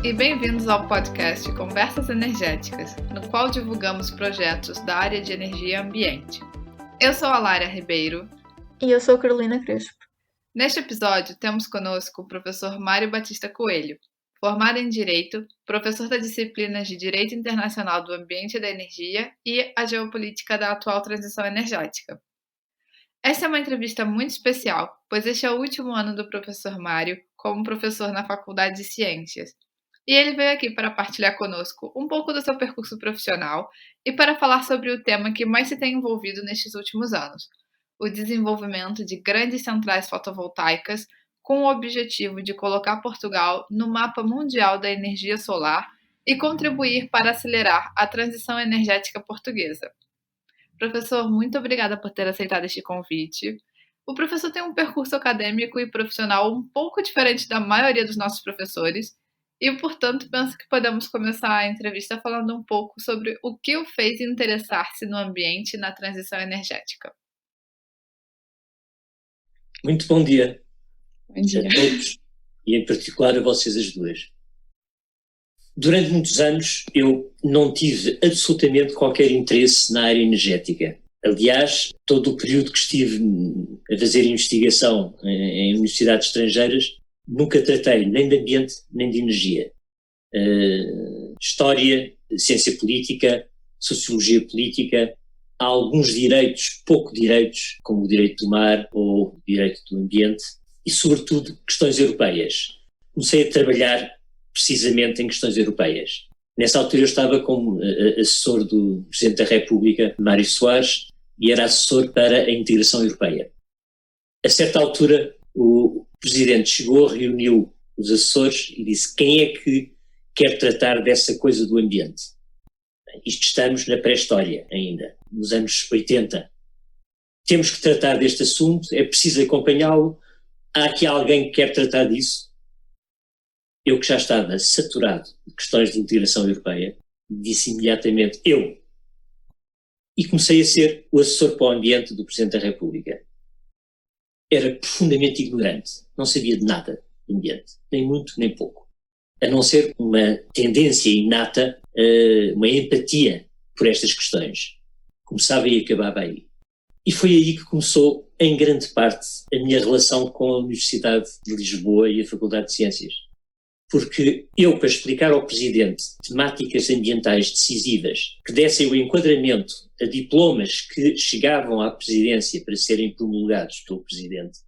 e bem-vindos ao podcast Conversas Energéticas, no qual divulgamos projetos da área de energia e ambiente. Eu sou a Lara Ribeiro. E eu sou a Carolina Crespo. Neste episódio, temos conosco o professor Mário Batista Coelho, formado em Direito, professor das disciplinas de Direito Internacional do Ambiente e da Energia e a Geopolítica da atual transição energética. Essa é uma entrevista muito especial, pois este é o último ano do professor Mário como professor na Faculdade de Ciências. E ele veio aqui para partilhar conosco um pouco do seu percurso profissional e para falar sobre o tema que mais se tem envolvido nestes últimos anos, o desenvolvimento de grandes centrais fotovoltaicas com o objetivo de colocar Portugal no mapa mundial da energia solar e contribuir para acelerar a transição energética portuguesa. Professor, muito obrigada por ter aceitado este convite. O professor tem um percurso acadêmico e profissional um pouco diferente da maioria dos nossos professores e, portanto, penso que podemos começar a entrevista falando um pouco sobre o que o fez interessar-se no ambiente e na transição energética. Muito bom dia. Bom dia. A todos, e em particular a vocês as duas. Durante muitos anos eu não tive absolutamente qualquer interesse na área energética. Aliás, todo o período que estive a fazer investigação em universidades estrangeiras, nunca tratei nem de ambiente nem de energia. História, ciência política, sociologia política, há alguns direitos, pouco direitos, como o direito do mar ou o direito do ambiente, e sobretudo questões europeias. Comecei a trabalhar precisamente em questões europeias. Nessa altura eu estava como assessor do Presidente da República, Mário Soares, e era assessor para a integração europeia. A certa altura o Presidente chegou, reuniu os assessores e disse: quem é que quer tratar dessa coisa do ambiente? Isto estamos na pré-história ainda, nos anos 80. Temos que tratar deste assunto, é preciso acompanhá-lo. Há aqui alguém que quer tratar disso? Eu, que já estava saturado de questões de integração europeia, disse imediatamente eu. E comecei a ser o assessor para o ambiente do Presidente da República. Era profundamente ignorante, não sabia de nada de ambiente, nem muito nem pouco. A não ser uma tendência inata, uma empatia por estas questões. Começava e acabava aí. E foi aí que começou, em grande parte, a minha relação com a Universidade de Lisboa e a Faculdade de Ciências. Porque eu, para explicar ao Presidente temáticas ambientais decisivas que dessem o enquadramento a diplomas que chegavam à Presidência para serem promulgados pelo Presidente,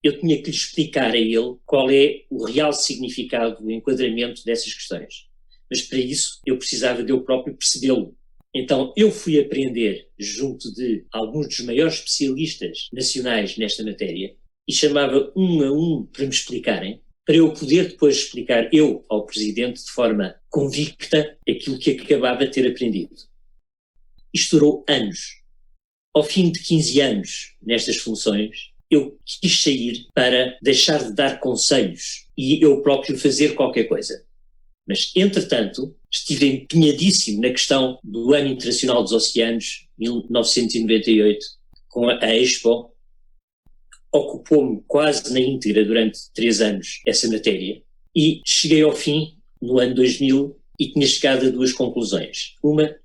eu tinha que lhe explicar a ele qual é o real significado, o enquadramento dessas questões. Mas para isso eu precisava de eu próprio percebê-lo. Então eu fui aprender junto de alguns dos maiores especialistas nacionais nesta matéria e chamava um a um para me explicarem, para eu poder depois explicar eu ao Presidente de forma convicta aquilo que acabava de ter aprendido. Isto durou anos. Ao fim de 15 anos nestas funções, eu quis sair para deixar de dar conselhos e eu próprio fazer qualquer coisa. Mas, entretanto, estive empenhadíssimo na questão do Ano Internacional dos Oceanos, 1998, com a Expo. Ocupou-me quase na íntegra durante 3 anos essa matéria e cheguei ao fim, no ano 2000, e tinha chegado a 2 conclusões. Uma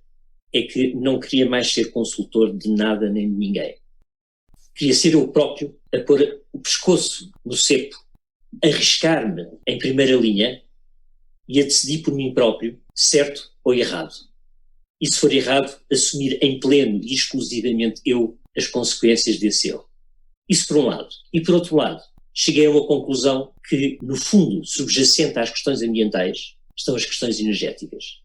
é que não queria mais ser consultor de nada nem de ninguém. Queria ser eu próprio a pôr o pescoço no cepo, arriscar-me em primeira linha e a decidir por mim próprio, certo ou errado. E se for errado, assumir em pleno e exclusivamente eu as consequências desse erro. Isso por um lado. E por outro lado, cheguei a uma conclusão que, no fundo, subjacente às questões ambientais, estão as questões energéticas.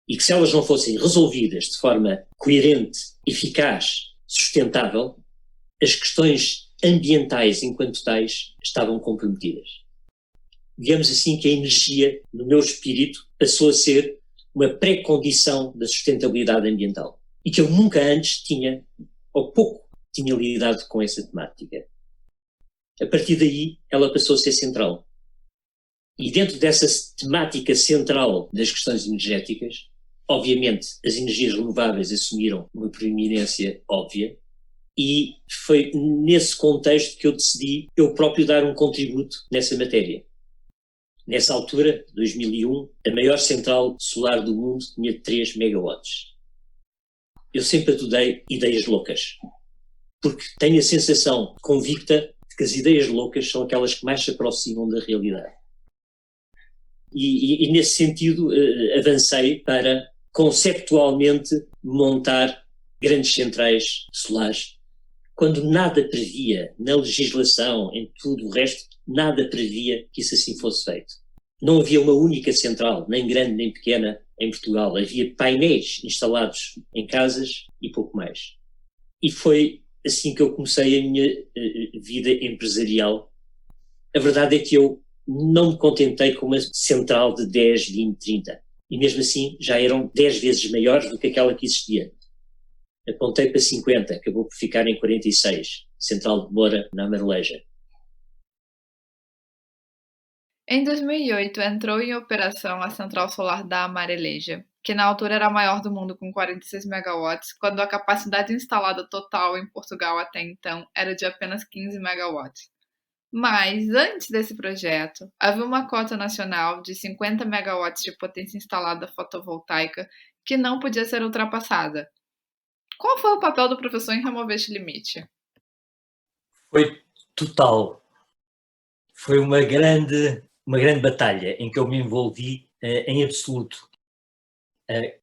E que se elas não fossem resolvidas de forma coerente, eficaz, sustentável, as questões ambientais enquanto tais estavam comprometidas. Digamos assim que a energia, no meu espírito, passou a ser uma pré-condição da sustentabilidade ambiental. E que eu nunca antes tinha, ou pouco, tinha lidado com essa temática. A partir daí, ela passou a ser central. E dentro dessa temática central das questões energéticas, obviamente as energias renováveis assumiram uma preeminência óbvia, e foi nesse contexto que eu decidi eu próprio dar um contributo nessa matéria. Nessa altura, 2001, a maior central solar do mundo tinha 3 megawatts. Eu sempre adorei ideias loucas, porque tenho a sensação convicta de que as ideias loucas são aquelas que mais se aproximam da realidade. E nesse sentido, avancei para conceptualmente montar grandes centrais solares, quando nada previa, na legislação, em tudo o resto, nada previa que isso assim fosse feito. Não havia uma única central, nem grande nem pequena, em Portugal. Havia painéis instalados em casas e pouco mais. E foi assim que eu comecei a minha vida empresarial. A verdade é que eu não me contentei com uma central de 10, 20, 30. E mesmo assim já eram 10 vezes maiores do que aquela que existia. Apontei para 50, acabou por ficar em 46. Central de Moura, na Amareleja. Em 2008, entrou em operação a central solar da Amareleja, que na altura era a maior do mundo com 46 megawatts, quando a capacidade instalada total em Portugal até então era de apenas 15 megawatts. Mas, antes desse projeto, havia uma cota nacional de 50 megawatts de potência instalada fotovoltaica que não podia ser ultrapassada. Qual foi o papel do professor em remover este limite? Foi total. Foi uma grande batalha em que eu me envolvi em absoluto.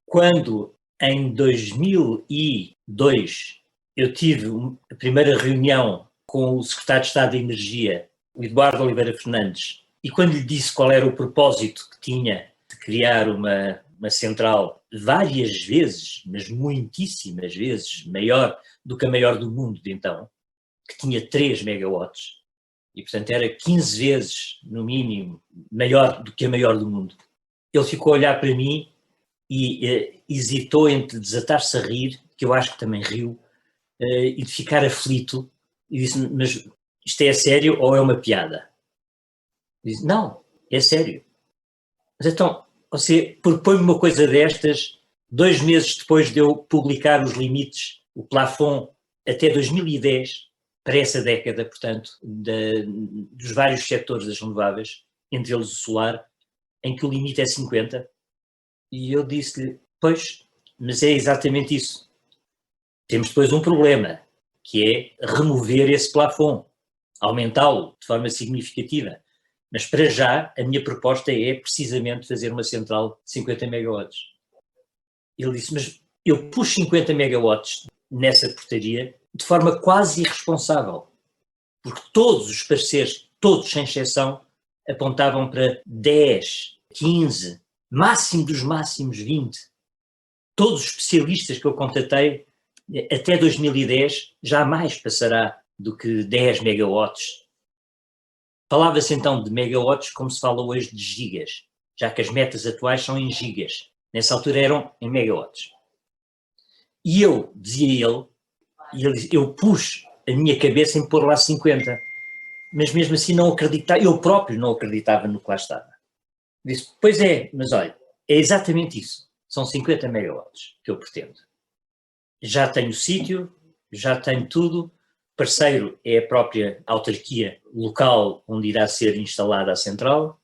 Quando, em 2002, eu tive a primeira reunião com o secretário de Estado da Energia, o Eduardo Oliveira Fernandes, e quando lhe disse qual era o propósito que tinha de criar uma central várias vezes, mas muitíssimas vezes, maior do que a maior do mundo de então, que tinha 3 megawatts, e portanto era 15 vezes, no mínimo, maior do que a maior do mundo. Ele ficou a olhar para mim e hesitou entre desatar-se a rir, que eu acho que também riu, e de ficar aflito, e disse, mas isto é sério ou é uma piada? Eu disse, não, é sério. Mas então, você propõe-me uma coisa destas, 2 meses depois de eu publicar os limites, o plafond, até 2010, para essa década, portanto, dos vários setores das renováveis, entre eles o solar, em que o limite é 50, e eu disse-lhe, pois, mas é exatamente isso. Temos depois um problema, que é remover esse plafond, aumentá-lo de forma significativa. Mas para já, a minha proposta é precisamente fazer uma central de 50 megawatts. Ele disse, mas eu pus 50 megawatts nessa portaria de forma quase irresponsável, porque todos os pareceres, todos sem exceção, apontavam para 10, 15, máximo dos máximos 20. Todos os especialistas que eu contatei, até 2010, jamais passará do que 10 megawatts. Falava-se então de megawatts como se fala hoje de gigas, já que as metas atuais são em gigas. Nessa altura eram em megawatts. E eu, dizia ele, eu pus a minha cabeça em pôr lá 50, mas mesmo assim não acreditava, eu próprio não acreditava no que lá estava. Disse, pois é, mas olha, é exatamente isso, são 50 megawatts que eu pretendo. Já tenho sítio, já tenho tudo, parceiro é a própria autarquia local onde irá ser instalada a central,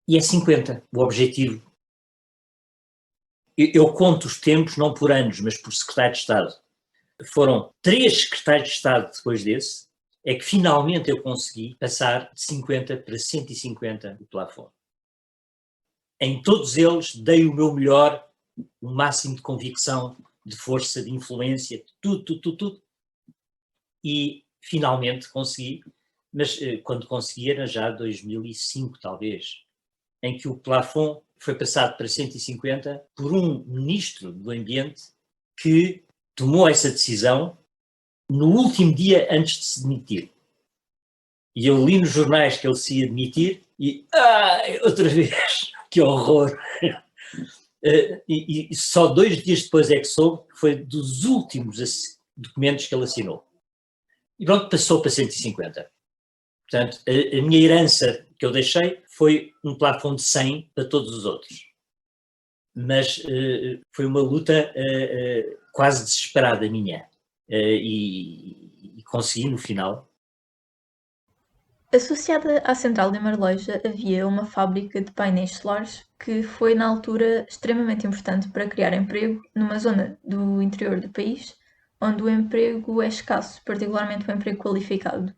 e é 50 o objetivo. Eu conto os tempos não por anos, mas por secretário de Estado. Foram 3 secretários de Estado depois desse, é que finalmente eu consegui passar de 50 para 150 o plafond. Em todos eles dei o meu melhor, o máximo de convicção, de força, de influência, tudo. E finalmente consegui, mas quando consegui era já 2005 talvez, em que o plafond foi passado para 150 por um ministro do Ambiente que tomou essa decisão no último dia antes de se demitir. E eu li nos jornais que ele se ia demitir e, outra vez, que horror! E só 2 dias depois é que soube que foi dos últimos documentos que ele assinou. E pronto, passou para 150. Portanto, a minha herança que eu deixei foi um plafond de 100 para todos os outros. Mas foi uma luta quase desesperada minha. E consegui no final. Associada à central de Marleja havia uma fábrica de painéis solares que foi na altura extremamente importante para criar emprego numa zona do interior do país, onde o emprego é escasso, particularmente o emprego qualificado.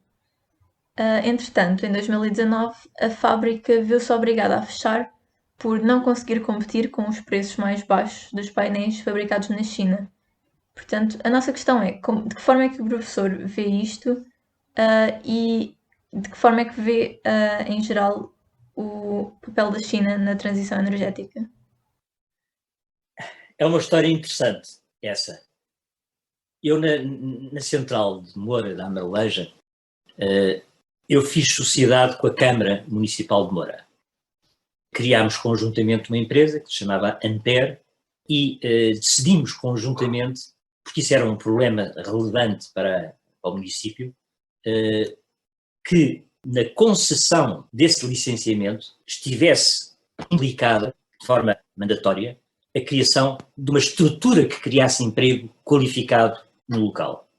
Entretanto, em 2019, a fábrica viu-se obrigada a fechar por não conseguir competir com os preços mais baixos dos painéis fabricados na China. Portanto, a nossa questão é de que forma é que o professor vê isto e de que forma é que vê, em geral, o papel da China na transição energética? É uma história interessante, essa. Eu, na central de Moura, da Amareleja, eu fiz sociedade com a Câmara Municipal de Moura. Criámos conjuntamente uma empresa que se chamava Ampere e decidimos conjuntamente, porque isso era um problema relevante para o município, que na concessão desse licenciamento estivesse implicada, de forma mandatória, a criação de uma estrutura que criasse emprego qualificado no local.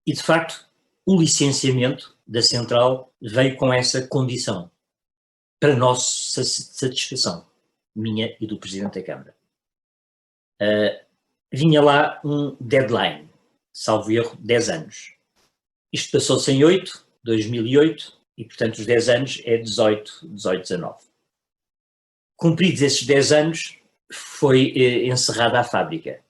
E, de facto, o licenciamento da central veio com essa condição, para nossa satisfação, minha e do Presidente da Câmara. Vinha lá um deadline, salvo erro, 10 anos. Isto passou-se em 2008, e, portanto, os 10 anos é 18, 19. Cumpridos esses 10 anos, foi encerrada a fábrica.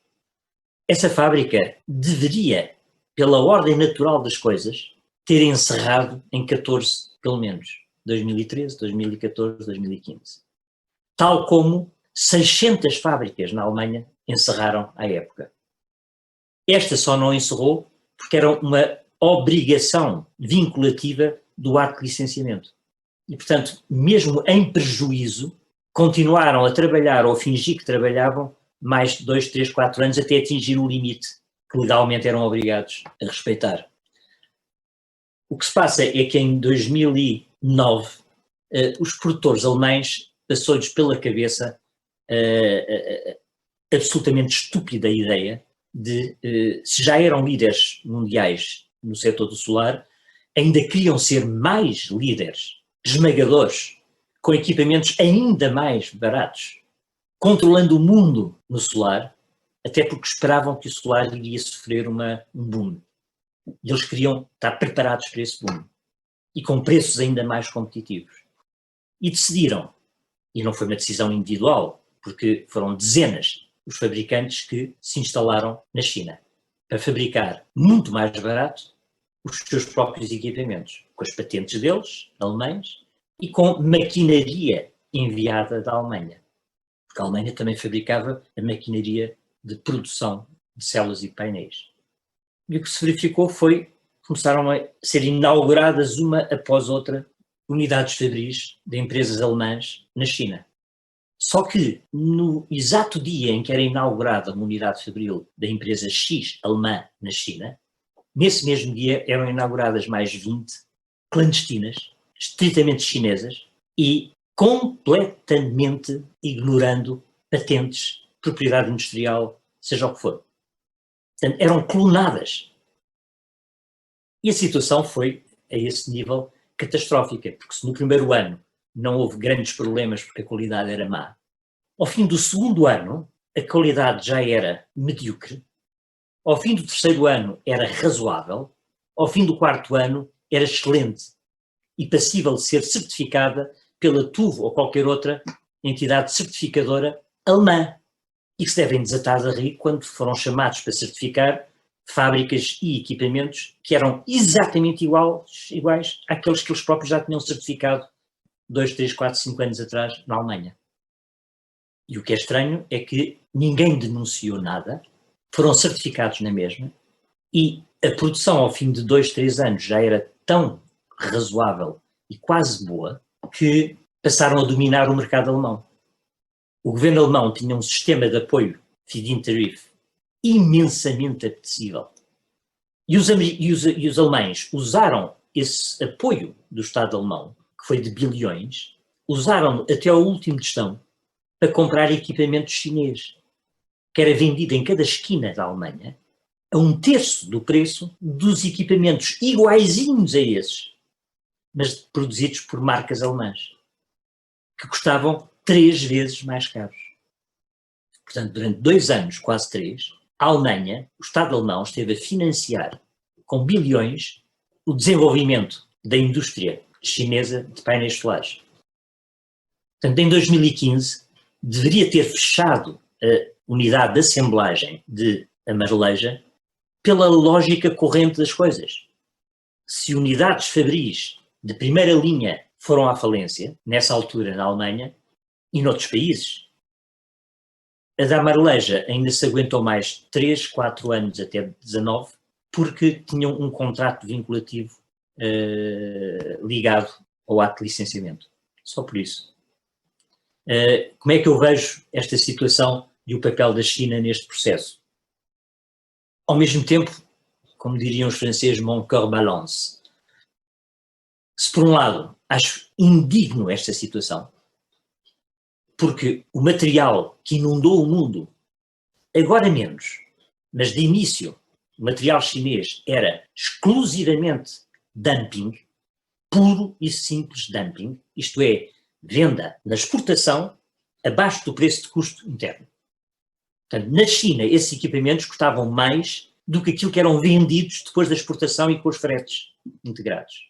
Essa fábrica deveria, pela ordem natural das coisas, ter encerrado em 14, pelo menos, 2013, 2014, 2015. Tal como 600 fábricas na Alemanha encerraram à época. Esta só não encerrou porque era uma obrigação vinculativa do ato de licenciamento. E, portanto, mesmo em prejuízo, continuaram a trabalhar ou a fingir que trabalhavam mais de 2, 3, 4 anos até atingir o limite que legalmente eram obrigados a respeitar. O que se passa é que em 2009 os produtores alemães passou-lhes pela cabeça absolutamente estúpida ideia de, se já eram líderes mundiais no setor do solar, ainda queriam ser mais líderes, esmagadores, com equipamentos ainda mais baratos, controlando o mundo no solar, até porque esperavam que o solar iria sofrer um boom. E eles queriam estar preparados para esse boom, e com preços ainda mais competitivos. E decidiram, e não foi uma decisão individual, porque foram dezenas os fabricantes que se instalaram na China, para fabricar muito mais barato os seus próprios equipamentos, com as patentes deles, alemães, e com maquinaria enviada da Alemanha. Porque a Alemanha também fabricava a maquinaria de produção de células e painéis. E o que se verificou foi, começaram a ser inauguradas uma após outra unidades fabris de empresas alemãs na China. Só que no exato dia em que era inaugurada uma unidade fabril da empresa X alemã na China, nesse mesmo dia eram inauguradas mais 20 clandestinas, estritamente chinesas e completamente ignorando patentes, propriedade industrial, seja o que for. Portanto, eram clonadas. E a situação foi, a esse nível, catastrófica, porque se no primeiro ano não houve grandes problemas porque a qualidade era má, ao fim do segundo ano a qualidade já era medíocre, ao fim do terceiro ano era razoável, ao fim do quarto ano era excelente e passível de ser certificada pela TÜV ou qualquer outra entidade certificadora alemã, e que se devem desatar de rir quando foram chamados para certificar fábricas e equipamentos que eram exatamente iguais àqueles que eles próprios já tinham certificado 2, 3, 4, 5 anos atrás na Alemanha. E o que é estranho é que ninguém denunciou nada, foram certificados na mesma, e a produção ao fim de 2, 3 anos já era tão razoável e quase boa que passaram a dominar o mercado alemão. O governo alemão tinha um sistema de apoio, feed-in tariff, imensamente apetecível. E os alemães usaram esse apoio do Estado alemão, que foi de bilhões, usaram até ao último tostão para comprar equipamento chinês, que era vendido em cada esquina da Alemanha a 1/3 do preço dos equipamentos iguaizinhos a esses, mas produzidos por marcas alemãs, que custavam 3 vezes mais caros. Portanto, durante 2 anos, quase 3, a Alemanha, o Estado alemão, esteve a financiar com bilhões o desenvolvimento da indústria chinesa de painéis solares. Portanto, em 2015, deveria ter fechado a unidade de assemblagem de Amareleja pela lógica corrente das coisas. Se unidades fabris de primeira linha foram à falência, nessa altura na Alemanha e noutros países, a da Amareleja ainda se aguentou mais 3, 4 anos até 19, porque tinham um contrato vinculativo ligado ao ato de licenciamento. Só por isso. Como é que eu vejo esta situação e o papel da China neste processo? Ao mesmo tempo, como diriam os franceses, mon cœur balance. Se por um lado acho indigno esta situação, porque o material que inundou o mundo, agora menos, mas de início, o material chinês era exclusivamente dumping, puro e simples dumping, isto é, venda na exportação abaixo do preço de custo interno. Portanto, na China, esses equipamentos custavam mais do que aquilo que eram vendidos depois da exportação e com os fretes integrados.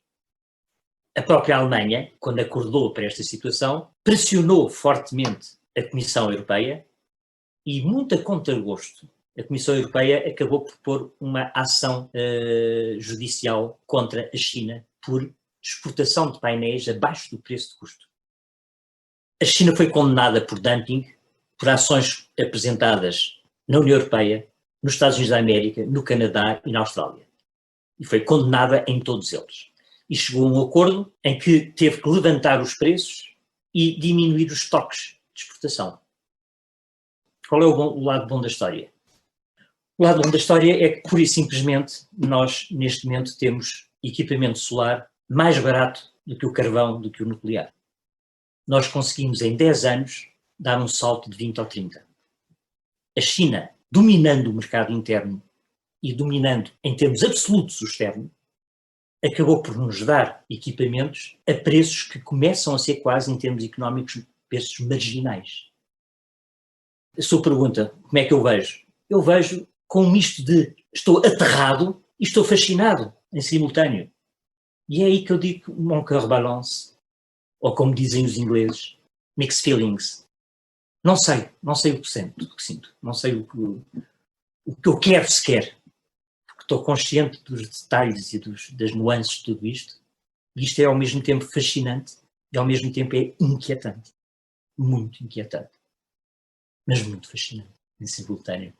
A própria Alemanha, quando acordou para esta situação, pressionou fortemente a Comissão Europeia e, muito a contragosto, a Comissão Europeia acabou por pôr uma ação judicial contra a China por exportação de painéis abaixo do preço de custo. A China foi condenada por dumping, por ações apresentadas na União Europeia, nos Estados Unidos da América, no Canadá e na Austrália. E foi condenada em todos eles. E chegou a um acordo em que teve que levantar os preços e diminuir os estoques de exportação. Qual é o lado bom da história? O lado bom da história é que, pura e simplesmente, nós, neste momento, temos equipamento solar mais barato do que o carvão, do que o nuclear. Nós conseguimos, em 10 anos, dar um salto de 20 ou 30. A China, dominando o mercado interno e dominando, em termos absolutos, o externo, acabou por nos dar equipamentos a preços que começam a ser quase, em termos económicos, preços marginais. A sua pergunta, como é que eu vejo? Eu vejo com um misto de estou aterrado e estou fascinado em simultâneo. E é aí que eu digo mon cœur balance, ou como dizem os ingleses, mixed feelings. Não sei o que sinto, não sei o que eu quero sequer. Estou consciente dos detalhes e das nuances de tudo isto, e isto é ao mesmo tempo fascinante e ao mesmo tempo é inquietante. Muito inquietante. Mas muito fascinante, em simultâneo.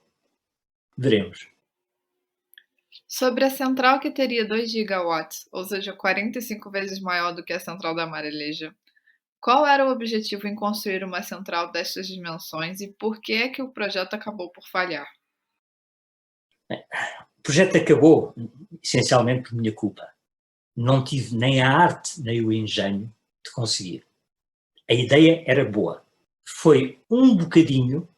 Veremos. Sobre a central que teria 2 gigawatts, ou seja, 45 vezes maior do que a central da Amareleja, qual era o objetivo em construir uma central destas dimensões e por que é que o projeto acabou por falhar? O projeto acabou, essencialmente, por minha culpa. Não tive nem a arte, nem o engenho de conseguir. A ideia era boa. Foi um bocadinho.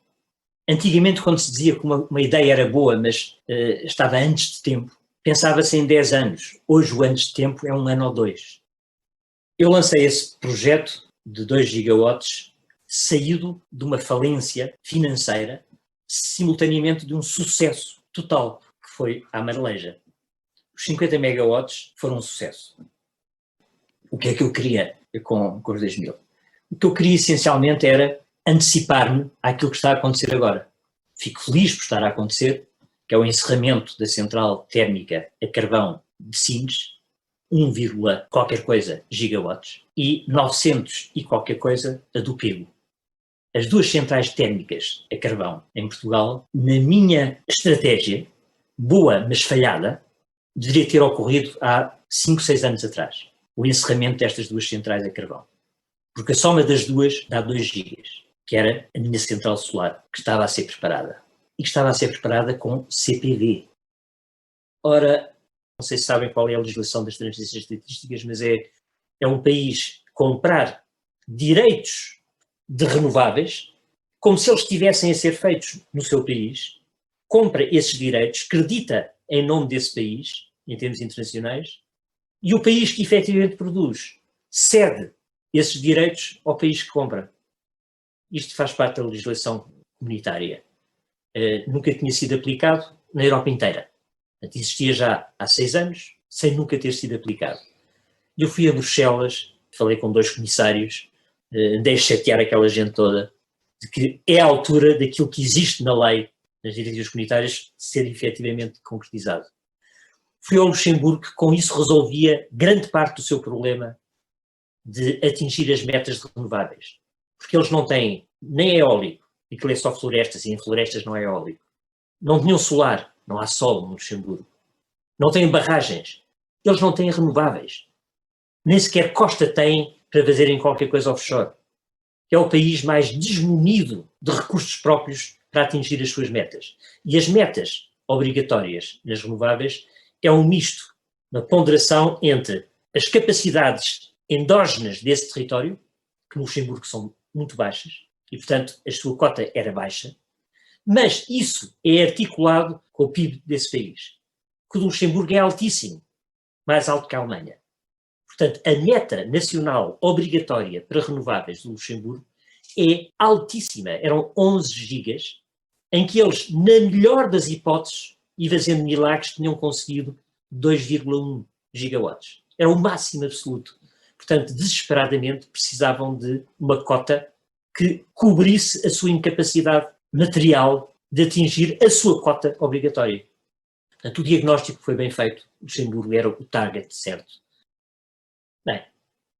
Antigamente, quando se dizia que uma ideia era boa, mas estava antes de tempo, pensava-se em 10 anos. Hoje, o antes de tempo é 1 ano ou 2. Eu lancei esse projeto de 2 gigawatts saído de uma falência financeira, simultaneamente de um sucesso total, que foi a Amareleja. Os 50 megawatts foram um sucesso. O que é que eu queria com os 2000? O que eu queria essencialmente era antecipar-me àquilo que está a acontecer agora. Fico feliz por estar a acontecer, que é o encerramento da central térmica a carvão de Sines, 1, qualquer coisa gigawatts, e 900 e qualquer coisa a do Pego. As 2 centrais térmicas a carvão em Portugal, na minha estratégia, boa mas falhada, deveria ter ocorrido há 5, 6 anos atrás, o encerramento destas 2 centrais a carvão. Porque a soma das 2 dá 2 gigas, que era a minha central solar, que estava a ser preparada. E que estava a ser preparada com CPV. Ora, não sei se sabem qual é a legislação das transferências estatísticas, mas é um país comprar direitos de renováveis, como se eles estivessem a ser feitos no seu país, compra esses direitos, credita em nome desse país, em termos internacionais, E o país que efetivamente produz cede esses direitos ao país que compra. Isto faz parte da legislação comunitária. Nunca tinha sido aplicado na Europa inteira. Portanto, existia já há 6 anos, sem nunca ter sido aplicado. Eu fui a Bruxelas, falei com 2 comissários, andei a chatear aquela gente toda, de que é a altura daquilo que existe na lei, nas diretivas comunitárias, ser efetivamente concretizado. Fui ao Luxemburgo, que com isso resolvia grande parte do seu problema de atingir as metas de renováveis. Porque eles não têm nem eólico, aquilo é só florestas, e em florestas não é eólico. Não tinham solar, não há sol no Luxemburgo. Não têm barragens, eles não têm renováveis. Nem sequer costa têm para fazerem qualquer coisa offshore. É o país mais desmunido de recursos próprios para atingir as suas metas. E as metas obrigatórias nas renováveis é um misto, uma ponderação entre as capacidades endógenas desse território, que no Luxemburgo são muito baixas, e portanto a sua cota era baixa, mas isso é articulado com o PIB desse país, que o do Luxemburgo é altíssimo, mais alto que a Alemanha. Portanto, a meta nacional obrigatória para renováveis do Luxemburgo é altíssima. Eram 11 gigas, em que eles, na melhor das hipóteses, e fazendo milagres, tinham conseguido 2,1 gigawatts. Era o máximo absoluto. Portanto, desesperadamente precisavam de uma cota que cobrisse a sua incapacidade material de atingir a sua cota obrigatória. Portanto, o diagnóstico foi bem feito. O Luxemburgo era o target certo. Bem,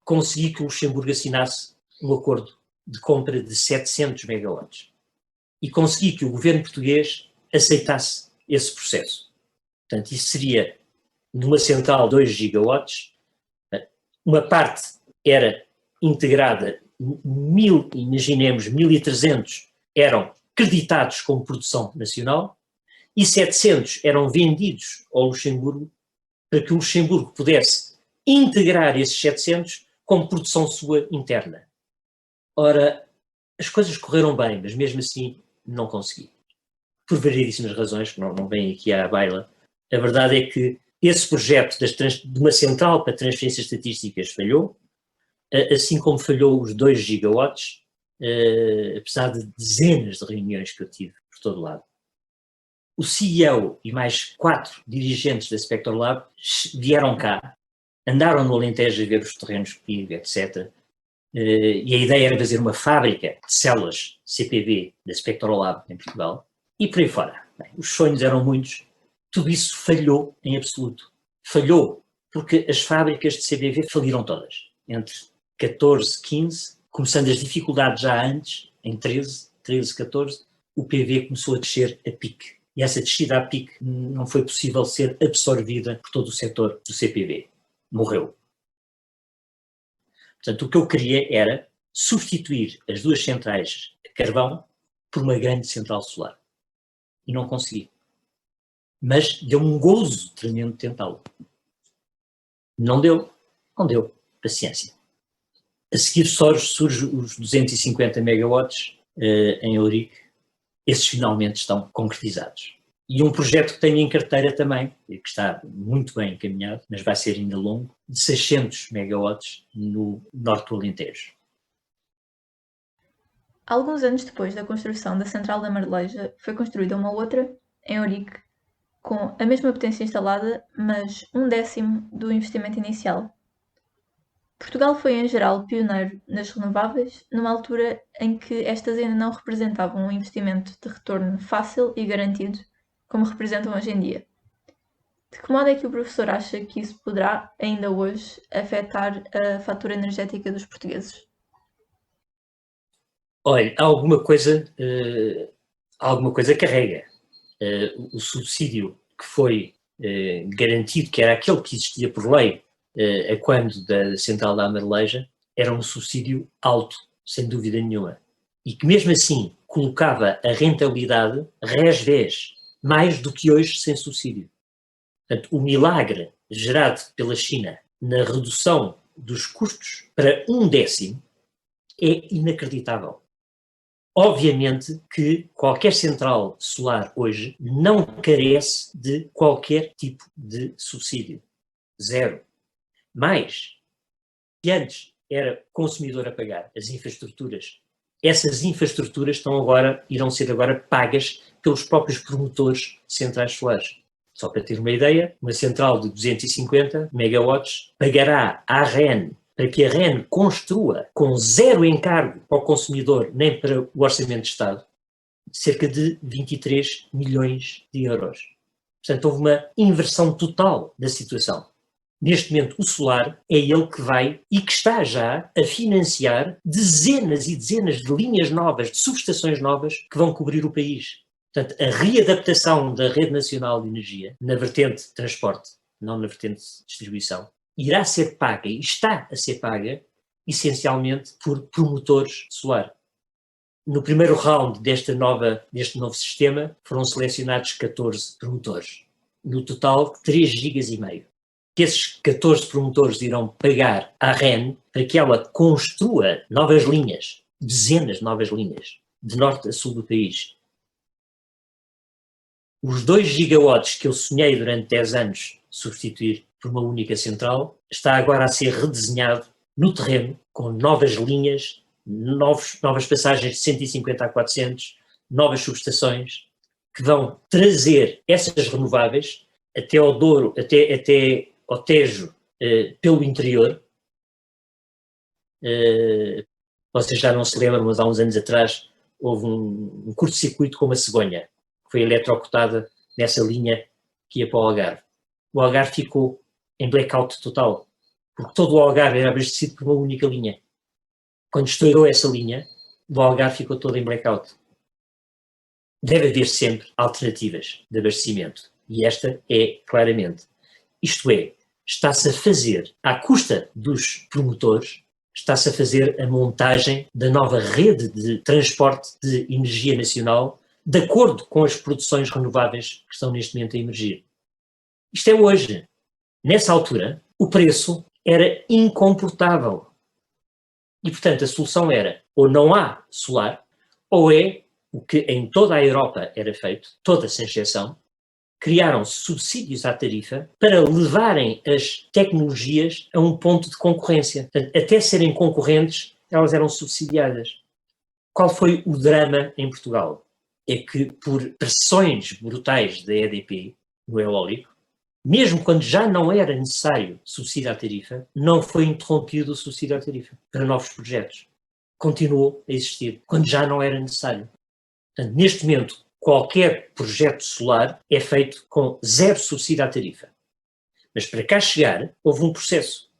consegui que o Luxemburgo assinasse um acordo de compra de 700 megawatts e consegui que o governo português aceitasse esse processo. Portanto, isso seria numa central 2 gigawatts, uma parte era integrada, imaginemos 1.300 eram creditados como produção nacional e 700 eram vendidos ao Luxemburgo para que o Luxemburgo pudesse integrar esses 700 como produção sua interna. Ora, as coisas correram bem, mas mesmo assim não consegui. Por variedíssimas razões, que não vêm aqui à baila. A verdade é que esse projeto de uma central para transferências estatísticas falhou, assim como falhou os 2 gigawatts, apesar de dezenas de reuniões que eu tive por todo lado. O CEO e mais 4 dirigentes da Spector Lab vieram cá, andaram no Alentejo a ver os terrenos comigo, etc. E a ideia era fazer uma fábrica de células CPV da Spector Lab em Portugal e por aí fora. Bem, os sonhos eram muitos, tudo isso falhou em absoluto. Falhou porque as fábricas de CPV faliram todas, entre 14, 15, começando as dificuldades já antes, em 13, 14, o PV começou a descer a pique. E essa descida a pique não foi possível ser absorvida por todo o setor do CPV. Morreu. Portanto, o que eu queria era substituir as 2 centrais a carvão por uma grande central solar. E não consegui. Mas deu-me um gozo tremendo de tentá-lo. Não deu. Paciência. A seguir surge os 250 megawatts em Eurique. Esses finalmente estão concretizados. E um projeto que tenho em carteira também, que está muito bem encaminhado, mas vai ser ainda longo, de 600 megawatts no norte do Alentejo. Alguns anos depois da construção da central da Marleja, foi construída uma outra, em Eurique, com a mesma potência instalada, mas 1/10 do investimento inicial. Portugal foi, em geral, pioneiro nas renováveis, numa altura em que estas ainda não representavam um investimento de retorno fácil e garantido, como representam hoje em dia. De que modo é que o professor acha que isso poderá, ainda hoje, afetar a fatura energética dos portugueses? Olha, alguma coisa carrega. O subsídio que foi garantido, que era aquele que existia por lei a quando da central da Marleja, era um subsídio alto, sem dúvida nenhuma. E que mesmo assim colocava a rentabilidade res-vés, mais do que hoje sem subsídio. Portanto, o milagre gerado pela China na redução dos custos para 1/10 é inacreditável. Obviamente que qualquer central solar hoje não carece de qualquer tipo de subsídio. Zero. mais que antes era consumidor a pagar, as infraestruturas. Essas infraestruturas irão ser agora pagas pelos próprios promotores de centrais solares. Só para ter uma ideia, uma central de 250 megawatts pagará à REN para que a REN construa com zero encargo para o consumidor nem para o Orçamento de Estado, cerca de 23 milhões de euros. Portanto, houve uma inversão total da situação. Neste momento, o solar é ele que vai e que está já a financiar dezenas e dezenas de linhas novas, de subestações novas que vão cobrir o país. Portanto, a readaptação da Rede Nacional de Energia, na vertente de transporte, não na vertente de distribuição, irá ser paga e está a ser paga, essencialmente, por promotores de solar. No primeiro round deste novo sistema, foram selecionados 14 promotores. No total, 3,5 gigas. Que esses 14 promotores irão pagar à REN para que ela construa novas linhas, dezenas de novas linhas, de norte a sul do país. Os 2 gigawatts que eu sonhei durante 10 anos substituir por uma única central, está agora a ser redesenhado no terreno, com novas linhas, novas passagens de 150 a 400, novas subestações, que vão trazer essas renováveis até ao Douro, até ao Tejo, pelo interior. Vocês já não se lembram, mas há uns anos atrás houve um curto-circuito com uma cegonha, que foi eletrocutada nessa linha que ia para o Algarve. O Algarve ficou em blackout total, porque todo o Algarve era abastecido por uma única linha. Quando estourou essa linha, o Algarve ficou todo em blackout. Deve haver sempre alternativas de abastecimento, e esta é claramente. Isto é, está-se a fazer, à custa dos promotores, está-se a fazer a montagem da nova rede de transporte de energia nacional, de acordo com as produções renováveis que estão neste momento a emergir. Isto é hoje. Nessa altura, o preço era incomportável. E, portanto, a solução era, ou não há solar, ou é o que em toda a Europa era feito, toda sem exceção, criaram-se subsídios à tarifa para levarem as tecnologias a um ponto de concorrência. Portanto, até serem concorrentes, elas eram subsidiadas. Qual foi o drama em Portugal? É que, por pressões brutais da EDP, no eólico, mesmo quando já não era necessário subsídio à tarifa, não foi interrompido o subsídio à tarifa para novos projetos. Continuou a existir, quando já não era necessário. Portanto, neste momento, qualquer projeto solar é feito com zero subsídio à tarifa. Mas para cá chegar, houve um processo.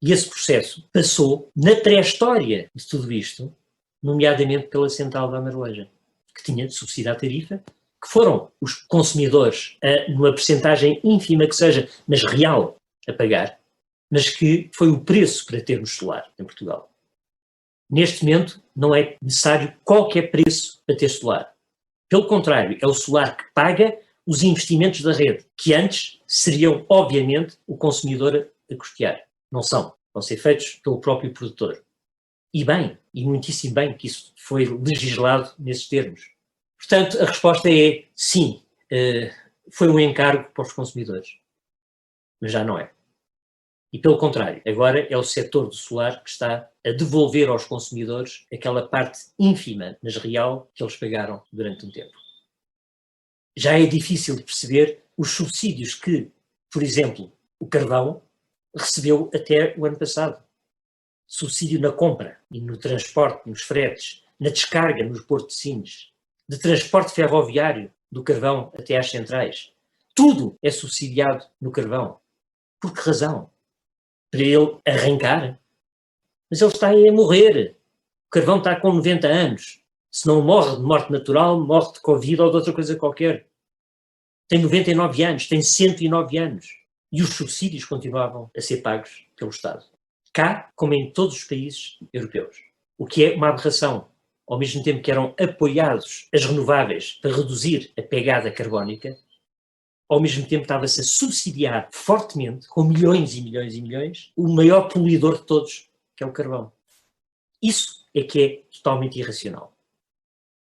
E esse processo passou na pré-história de tudo isto, nomeadamente pela Central da Amareleja, que tinha subsídio à tarifa, que foram os consumidores, numa percentagem ínfima que seja, mas real, a pagar, mas que foi o preço para termos solar em Portugal. Neste momento, não é necessário qualquer preço para ter solar. Pelo contrário, é o solar que paga os investimentos da rede, que antes seriam, obviamente, o consumidor a custear. Não são. Vão ser feitos pelo próprio produtor. E bem, e muitíssimo bem, que isso foi legislado nesses termos. Portanto, a resposta é sim, foi um encargo para os consumidores, mas já não é. E pelo contrário, agora é o setor do solar que está a devolver aos consumidores aquela parte ínfima, mas real, que eles pagaram durante um tempo. Já é difícil de perceber os subsídios que, por exemplo, o carvão recebeu até o ano passado. Subsídio na compra e no transporte, nos fretes, na descarga nos Porto de Sines, de transporte ferroviário do carvão até às centrais. Tudo é subsidiado no carvão. Por que razão? Para ele arrancar? Mas ele está aí a morrer. O carvão está com 90 anos. Se não morre de morte natural, morre de Covid ou de outra coisa qualquer. Tem 99 anos, tem 109 anos. E os subsídios continuavam a ser pagos pelo Estado. Cá, como em todos os países europeus. O que é uma aberração. Ao mesmo tempo que eram apoiados as renováveis para reduzir a pegada carbónica, ao mesmo tempo estava-se a subsidiar fortemente, com milhões e milhões e milhões, o maior poluidor de todos, que é o carvão. Isso é que é totalmente irracional.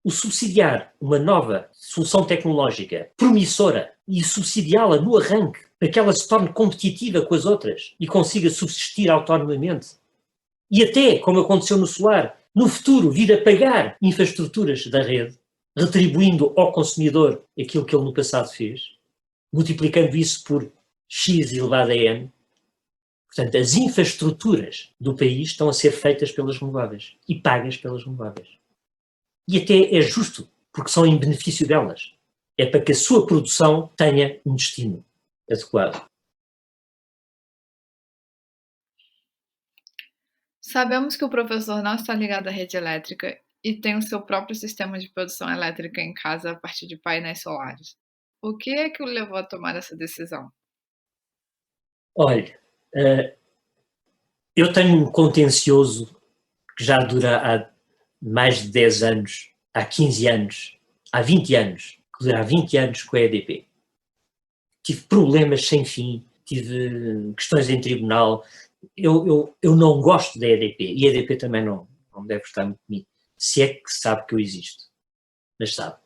O subsidiar uma nova solução tecnológica promissora e subsidiá-la no arranque para que ela se torne competitiva com as outras e consiga subsistir autonomamente. E até, como aconteceu no solar, no futuro vir a pagar infraestruturas da rede, retribuindo ao consumidor aquilo que ele no passado fez, multiplicando isso por x elevado a n. Portanto, as infraestruturas do país estão a ser feitas pelas renováveis e pagas pelas renováveis. E até é justo, porque são em benefício delas. É para que a sua produção tenha um destino adequado. Sabemos que o professor não está ligado à rede elétrica e tem o seu próprio sistema de produção elétrica em casa a partir de painéis solares. O que é que o levou a tomar essa decisão? Olha, eu tenho um contencioso que já dura há mais de 10 anos, há 15 anos, há 20 anos, que dura há 20 anos com a EDP. Tive problemas sem fim, tive questões em tribunal. Eu não gosto da EDP e a EDP também não deve gostar muito de mim, se é que sabe que eu existo, mas sabe.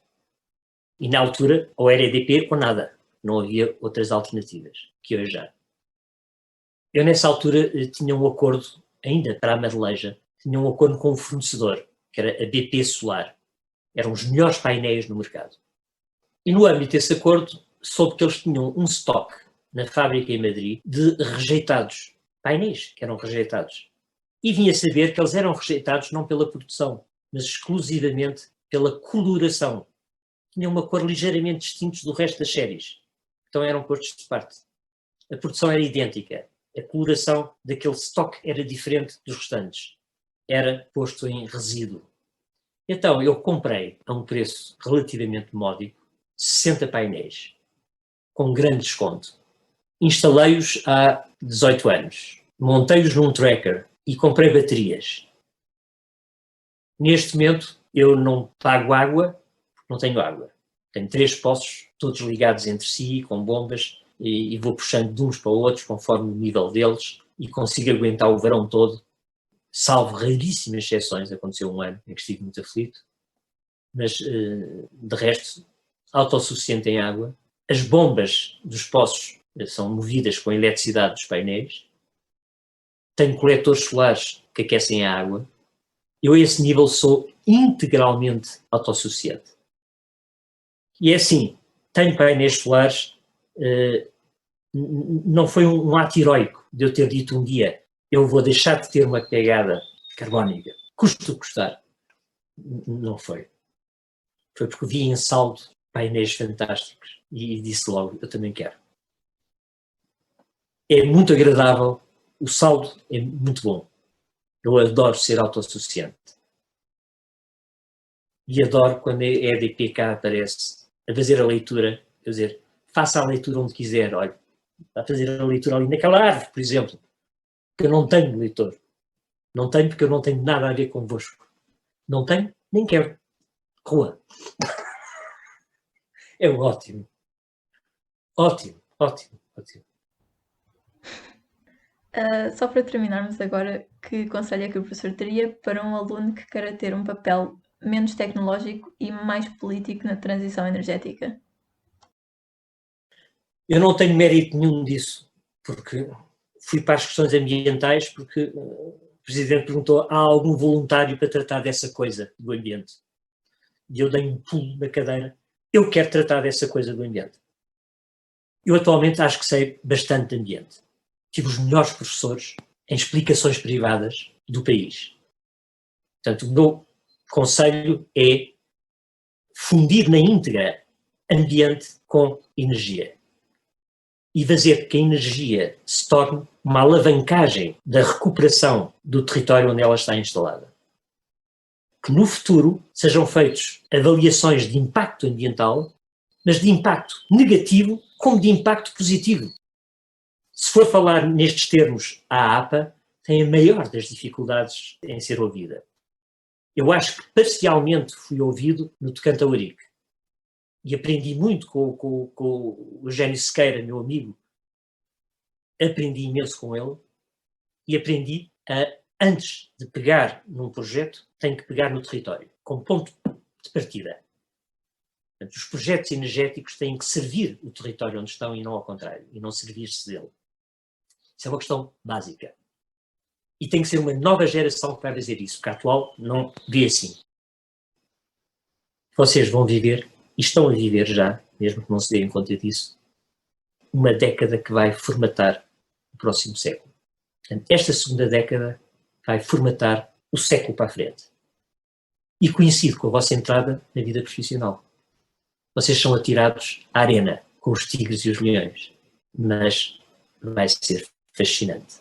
E na altura, ou era EDP ou nada, não havia outras alternativas que hoje há. Eu nessa altura tinha um acordo, ainda para a Madeleja, tinha um acordo com um fornecedor, que era a BP Solar. Eram os melhores painéis no mercado. E no âmbito desse acordo, soube que eles tinham um estoque na fábrica em Madrid de rejeitados, painéis que eram rejeitados. E vinha saber que eles eram rejeitados não pela produção, mas exclusivamente pela coloração. Tinham uma cor ligeiramente distinta do resto das séries. Então eram postos de parte. A produção era idêntica. A coloração daquele estoque era diferente dos restantes. Era posto em resíduo. Então eu comprei a um preço relativamente módico 60 painéis, com grande desconto. Instalei-os há 18 anos. Montei-os num tracker e comprei baterias. Neste momento eu não pago água, porque não tenho água. Tenho 3 poços, todos ligados entre si, com bombas, e vou puxando de uns para outros conforme o nível deles e consigo aguentar o verão todo, salvo raríssimas exceções. Aconteceu um ano em que estive muito aflito, mas de resto autossuficiente em água. As bombas dos poços são movidas com a eletricidade dos painéis. Tenho coletores solares que aquecem a água. Eu a esse nível sou integralmente autossuficiente. E é assim, tenho painéis solares. Não foi um ato heroico de eu ter dito um dia eu vou deixar de ter uma pegada carbónica, custe o que custar. Não foi. Foi porque vi em saldo painéis fantásticos e disse logo, eu também quero. É muito agradável, o saldo é muito bom. Eu adoro ser autossuficiente. E adoro quando a EDP cá aparece a fazer a leitura, quer dizer, faça a leitura onde quiser, olha, a fazer a leitura ali naquela árvore, por exemplo, que eu não tenho leitor. Não tenho porque eu não tenho nada a ver convosco. Não tenho, nem quero. Rua. É ótimo. Ótimo, ótimo, ótimo. Só para terminarmos agora, que conselho é que o professor teria para um aluno que queira ter um papel menos tecnológico e mais político na transição energética? Eu não tenho mérito nenhum disso, porque fui para as questões ambientais porque o Presidente perguntou, há algum voluntário para tratar dessa coisa do ambiente? E eu dei um pulo na cadeira, eu quero tratar dessa coisa do ambiente. Eu atualmente acho que sei bastante de ambiente. Tive os melhores professores em explicações privadas do país. Portanto, o meu conselho é fundir na íntegra ambiente com energia e fazer que a energia se torne uma alavancagem da recuperação do território onde ela está instalada. Que no futuro sejam feitas avaliações de impacto ambiental, mas de impacto negativo como de impacto positivo. Se for falar nestes termos, a APA tem a maior das dificuldades em ser ouvida. Eu acho que parcialmente fui ouvido no tocante a Ourique. E aprendi muito com o Eugénio Sequeira, meu amigo. Aprendi imenso com ele e aprendi a, antes de pegar num projeto, tenho que pegar no território, como ponto de partida. Portanto, os projetos energéticos têm que servir o território onde estão e não ao contrário, e não servir-se dele. Isso é uma questão básica. E tem que ser uma nova geração que vai fazer isso, porque a atual não vê assim. Vocês vão viver, e estão a viver já, mesmo que não se deem conta disso, uma década que vai formatar o próximo século. Portanto, esta segunda década vai formatar o século para a frente. E coincide com a vossa entrada na vida profissional. Vocês são atirados à arena, com os tigres e os leões. Mas vai ser fascinante.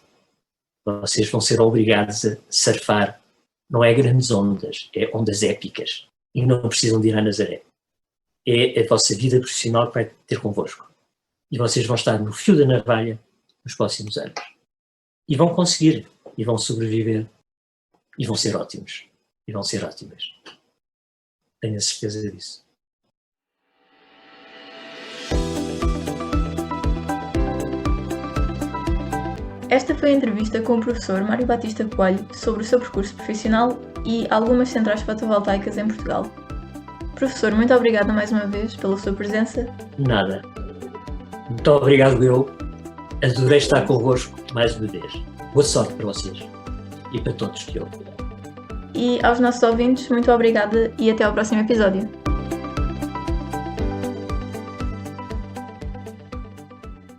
Vocês vão ser obrigados a surfar, não é grandes ondas, é ondas épicas. E não precisam de ir à Nazaré. É a vossa vida profissional que vai ter convosco. E vocês vão estar no fio da navalha nos próximos anos. E vão conseguir, e vão sobreviver, e vão ser ótimos, e vão ser ótimas. Tenho a certeza disso. Esta foi a entrevista com o professor Mário Batista Coelho sobre o seu percurso profissional e algumas centrais fotovoltaicas em Portugal. Professor, muito obrigada mais uma vez pela sua presença. Nada. Muito obrigado eu. Adorei estar convosco mais uma vez. Boa sorte para vocês e para todos que ouvem. E aos nossos ouvintes, muito obrigada e até ao próximo episódio.